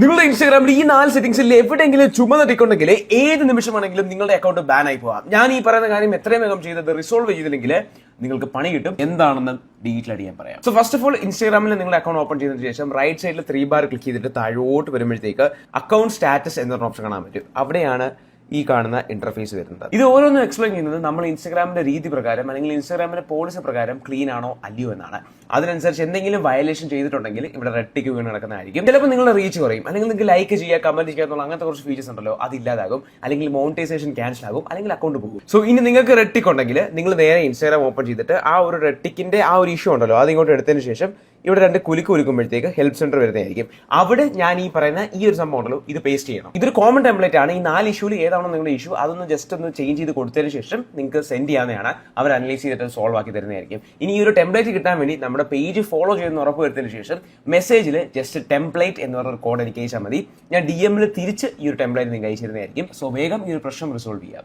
നിങ്ങളുടെ ഇൻസ്റ്റാഗ്രാമിൽ ഈ 4 സെറ്റിംഗ്സിൽ എവിടെയെങ്കിലും ചുമന്ന ടിക്ക് ഉണ്ടെങ്കിൽ ഏത് നിമിഷമാണെങ്കിലും നിങ്ങളുടെ അക്കൗണ്ട് ബാൻ ആയി പോവാം. ഞാൻ ഈ പറയുന്ന കാര്യം എത്രയും വേഗം ചെയ്തത് റിസോൾവ് ചെയ്തില്ലെങ്കിൽ നിങ്ങൾക്ക് പണി കിട്ടും. എന്താണെന്ന് ഡീറ്റെയിൽ ആയിട്ട് ഞാൻ പറയാം. സോ ഫസ്റ്റ് ഓഫ് ഓൾ ഇൻസ്റ്റാഗ്രാമിൽ നിങ്ങളുടെ അക്കൗണ്ട് ഓപ്പൺ ചെയ്തതിനു ശേഷം റൈറ്റ് സൈഡിൽ 3 ബാർ ക്ലിക്ക് ചെയ്തിട്ട് താഴോട്ട് വരുമ്പോഴത്തേക്ക് അക്കൗണ്ട് സ്റ്റാറ്റസ് എന്നൊരു ഓപ്ഷൻ കാണാൻ പറ്റും. അവിടെയാണ് ഈ കാണുന്ന ഇന്റർഫേസ് വരുന്നത്. ഇത് ഓരോന്നും എക്സ്പ്ലെയിൻ ചെയ്യുന്നത് നമ്മൾ ഇൻസ്റ്റാഗ്രാമിന്റെ രീതി പ്രകാരം അല്ലെങ്കിൽ ഇൻസ്റ്റാഗ്രാമിന്റെ പോളിസി പ്രകാരം ക്ലീൻ ആണോ അല്ലയോ എന്നാണ്. അതിനനുസരിച്ച് എന്തെങ്കിലും വയലേഷൻ ചെയ്തിട്ടുണ്ടെങ്കിൽ ഇവിടെ റെഡ് ടിക്ക് വീണ് നടക്കുന്നതായിരിക്കും. ചിലപ്പോൾ നിങ്ങളുടെ റീച്ച് കുറയും, അല്ലെങ്കിൽ നിങ്ങൾക്ക് ലൈക്ക് ചെയ്യുക, കമന്റ് ചെയ്യുക എന്നുള്ള അങ്ങനത്തെ കുറച്ച് ഫീച്ചേഴ്സ് ഉണ്ടല്ലോ, അത് ഇല്ലാതാകും, അല്ലെങ്കിൽ മോണിറ്റൈസേഷൻ ക്യാൻസൽ ആകും, അല്ലെങ്കിൽ അക്കൗണ്ട് പോകും. സോ ഇനി നിങ്ങൾക്ക് റെഡ് ടിക്ക് ഉണ്ടെങ്കിൽ നിങ്ങൾ നേരെ ഇൻസ്റ്റാഗ്രാം ഓപ്പൺ ചെയ്തിട്ട് ആ ഒരു റെഡ് ടിക്കിന്റെ ആ ഒരു ഇഷ്യൂ ഉണ്ടല്ലോ അത് ഇങ്ങോട്ട് എടുത്തതിന് ശേഷം ഇവിടെ 2 കുലുക്ക് കുലുക്കുമ്പോഴത്തേക്ക് ഹെൽപ്പ് സെന്റർ വരുന്നതായിരിക്കും. അവിടെ ഞാൻ ഈ പറയുന്ന ഈ ഒരു സംഭവം ഉണ്ടല്ലോ ഇത് പേസ്റ്റ് ചെയ്യണം. ഇതൊരു കോമൺ ടെംപ്ലേറ്റ് ആണ്. ഈ 4 ഇഷ്യൂല് ഏതാണോ നിങ്ങളുടെ ഇഷ്യൂ അതൊന്ന് ജസ്റ്റ് ഒന്ന് ചേഞ്ച് ചെയ്ത് കൊടുത്തതിന് ശേഷം നിങ്ങൾക്ക് സെൻഡ് ചെയ്യാവുന്നതാണ്. അവർ അനലൈസ് ചെയ്തിട്ട് സോൾവ് ആക്കി തരുന്നതായിരിക്കും. ഇനി ഈ ഒരു ടെംപ്ലേറ്റ് കിട്ടാൻ വേണ്ടി നമ്മുടെ പേജ് ഫോളോ ചെയ്യുന്ന ഉറപ്പ് വരുത്തിയതിനു ശേഷം മെസ്സേജിൽ ജസ്റ്റ് ടെംപ്ലേറ്റ് എന്ന് പറഞ്ഞ കോഡ് എനിക്ക് അയച്ചാൽ മതി. ഞാൻ DM തിരിച്ച് ഈ ഒരു ടെംപ്ലേറ്റ് നിങ്ങൾക്ക് അയച്ചിരുന്നതായിരിക്കും. സോ വേഗം ഈ ഒരു പ്രശ്നം റിസോൾവ് ചെയ്യാം.